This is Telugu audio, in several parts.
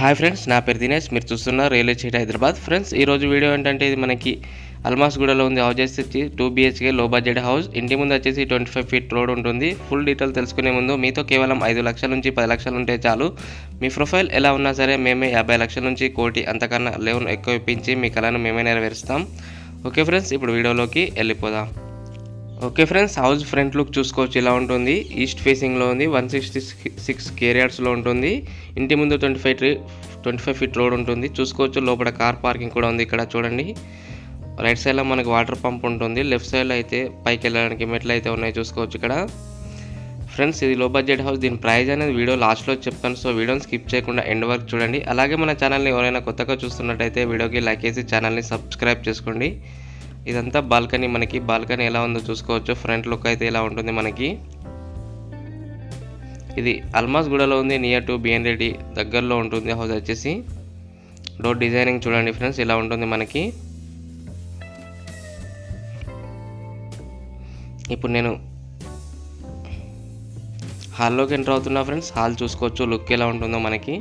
హాయ్ ఫ్రెండ్స్, నా పేరు దినేష్. మీరు చూస్తున్న రియల్ ఎస్టేట్ హైదరాబాద్. ఫ్రెండ్స్, ఈరోజు వీడియో ఏంటంటే ఇది మనకి అల్మాస్గూడలో ఉంది. హౌస్ వచ్చి 2 BHK లో బడ్జెట్ హౌస్. ఇంటి ముందు వచ్చేసి 25 ఫీట్ రోడ్ ఉంటుంది. ఫుల్ డీటెయిల్ తెలుసుకునే ముందు మీతో కేవలం 5 లక్షల నుంచి 10 లక్షలు ఉంటే చాలు. మీ ప్రొఫైల్ ఎలా ఉన్నా సరే మేమే 50 లక్షల నుంచి కోటి అంతకన్నా లోన్ ఎక్కువ ఇప్పించి మీ కళను మేమే నెరవేరుస్తాం. ఓకే ఫ్రెండ్స్, ఇప్పుడు వీడియోలోకి వెళ్ళిపోదాం. Okay friends, house front look చూసుకోవచ్చు. ఇలా ఉంటుంది. ఈస్ట్ ఫేసింగ్లో ఉంది. 166 కేరియార్డ్స్లో ఉంటుంది. ఇంటి ముందు 25 ఫీట్ రోడ్ ఉంటుంది. చూసుకోవచ్చు. లోపల కార్ పార్కింగ్ కూడా ఉంది. ఇక్కడ చూడండి, రైట్ సైడ్లో మనకి వాటర్ పంప్ ఉంటుంది. లెఫ్ట్ సైడ్లో అయితే పైకి వెళ్ళడానికి మెట్లు అయితే ఉన్నాయి. చూసుకోవచ్చు ఇక్కడ. ఫ్రెండ్స్, ఇది లో బడ్జెట్ హౌస్. దీని ప్రైస్ అనేది వీడియో లాస్ట్లో చెప్తాను. సో వీడియోని స్కిప్ చేయకుండా ఎండ్ వరకు చూడండి. అలాగే మన ఛానల్ని ఎవరైనా కొత్తగా చూస్తున్నట్టయితే వీడియోకి లైక్ చేసి ఛానల్ని సబ్స్క్రైబ్ చేసుకోండి. ఇదంతా బాల్కనీ. మనకి బాల్కనీ ఎలా ఉందో చూసుకోవచ్చు. ఫ్రంట్ లుక్ అయితే ఇలా ఉంటుంది మనకి. ఇది అల్మాస్గూడలో ఉంది. నియర్ టు బిఎన్ రెడ్డి దగ్గరలో ఉంటుంది హౌస్ వచ్చేసి. డోర్ డిజైనింగ్ చూడండి ఫ్రెండ్స్, ఇలా ఉంటుంది మనకి. ఇప్పుడు నేను హాల్లోకి ఎంటర్ అవుతున్నా ఫ్రెండ్స్. హాల్ చూసుకోవచ్చు లుక్ ఎలా ఉంటుందో మనకి.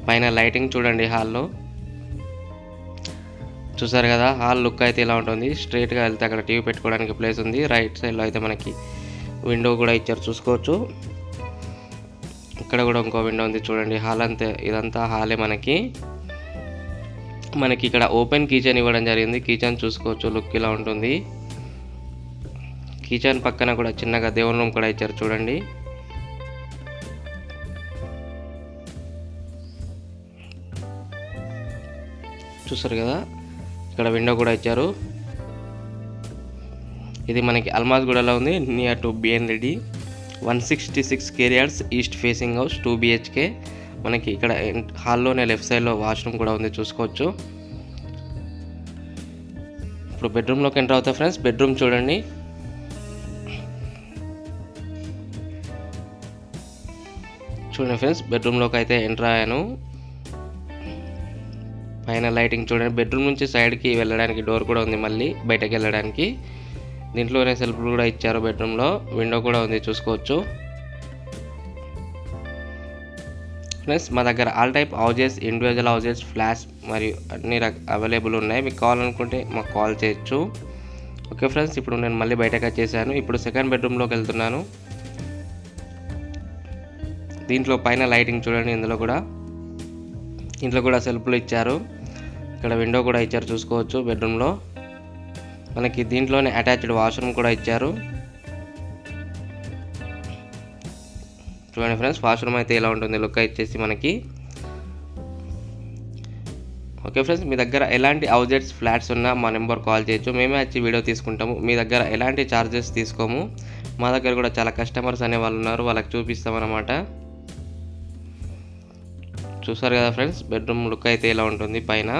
పైన లైటింగ్ చూడండి హాల్లో. చూసారు కదా, హాల్ లుక్ అయితే ఇలా ఉంటుంది. స్ట్రైట్గా వెళ్తే అక్కడ టీవీ పెట్టుకోవడానికి ప్లేస్ ఉంది. రైట్ సైడ్లో అయితే మనకి విండో కూడా ఇచ్చారు. చూసుకోవచ్చు. ఇక్కడ కూడా ఇంకో విండో ఉంది చూడండి. హాల్ అంతే, ఇదంతా హాలే మనకి. ఇక్కడ ఓపెన్ కిచెన్ ఇవ్వడం జరిగింది. కిచెన్ చూసుకోవచ్చు లుక్ ఇలా ఉంటుంది. కిచెన్ పక్కన కూడా చిన్నగా దేవుని రూమ్ కూడా ఇచ్చారు చూడండి. చూసారు కదా, ఇక్కడ విండో కూడా ఇచ్చారు. ఇది మనకి అల్మాస్గూడలో ఉంది. Near to BN Reddy. 166 square yards east facing house 2 BHK. మనకి ఇక్కడ హాల్లోనే లెఫ్ట్ సైడ్లో వాష్రూమ్ కూడా ఉంది. చూసుకోవచ్చు. ఇప్పుడు బెడ్రూమ్లోకి ఎంటర్ అవుతా ఫ్రెండ్స్. బెడ్రూమ్ చూడండి. చూడండి ఫ్రెండ్స్, బెడ్రూమ్లోకి అయితే ఎంటర్ అయ్యాను. పైన లైటింగ్ చూడండి. బెడ్రూమ్ నుంచి సైడ్కి వెళ్ళడానికి డోర్ కూడా ఉంది, మళ్ళీ బయటకు వెళ్ళడానికి. దీంట్లోనే సెల్ఫ్లు కూడా ఇచ్చారు. బెడ్రూమ్లో విండో కూడా ఉంది. చూసుకోవచ్చు ఫ్రెండ్స్, మా దగ్గర all type houses, individual houses, flats మరియు అన్ని అవైలబుల్ ఉన్నాయి. మీకు కావాలనుకుంటే మాకు కాల్ చేయొచ్చు. ఓకే ఫ్రెండ్స్, ఇప్పుడు నేను మళ్ళీ బయటకు వచ్చేసాను. ఇప్పుడు సెకండ్ బెడ్రూమ్లోకి వెళ్తున్నాను. దీంట్లో పైన లైటింగ్ చూడండి. ఇంట్లో కూడా సెల్ఫ్లు ఇచ్చారు. ఇక్కడ విండో కూడా ఇచ్చారు. చూసుకోవచ్చు. బెడ్రూమ్లో మనకి దీంట్లోనే అటాచ్డ్ వాష్రూమ్ కూడా ఇచ్చారు. చూడండి ఫ్రెండ్స్, వాష్రూమ్ అయితే ఇలా ఉంటుంది లుక్ వచ్చేసి మనకి. ఓకే ఫ్రెండ్స్, మీ దగ్గర ఎలాంటి హౌజెస్, ఫ్లాట్స్ ఉన్నా మా నెంబర్ కాల్ చేయొచ్చు. మేమే వచ్చి వీడియో తీసుకుంటాము. మీ దగ్గర ఎలాంటి ఛార్జెస్ తీసుకోము. మా దగ్గర కూడా చాలా కస్టమర్స్ అనే వాళ్ళు ఉన్నారు, వాళ్ళకి చూపిస్తామన్నమాట. చూసారు కదా ఫ్రెండ్స్, బెడ్రూమ్ లుక్ అయితే ఇలా ఉంటుంది పైన.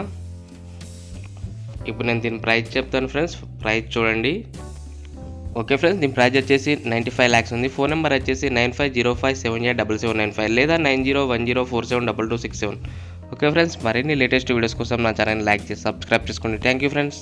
ఇప్పుడు నేను దీని ప్రైస్ చెప్తాను ఫ్రెండ్స్. ప్రైస్ చూడండి. ఓకే ఫ్రెండ్స్, దీని ప్రైస్ వచ్చేసి 95 lakhs ఉంది. ఫోన్ నెంబర్ వచ్చేసి 9505787795 లేదా 9010472267. ఓకే ఫ్రెండ్స్, మరిన్ని లేటెస్ట్ వీడియోస్ కోసం నా ఛానల్ లైక్ చేసి సబ్స్క్రైబ్ చేసుకోండి. Thank you friends.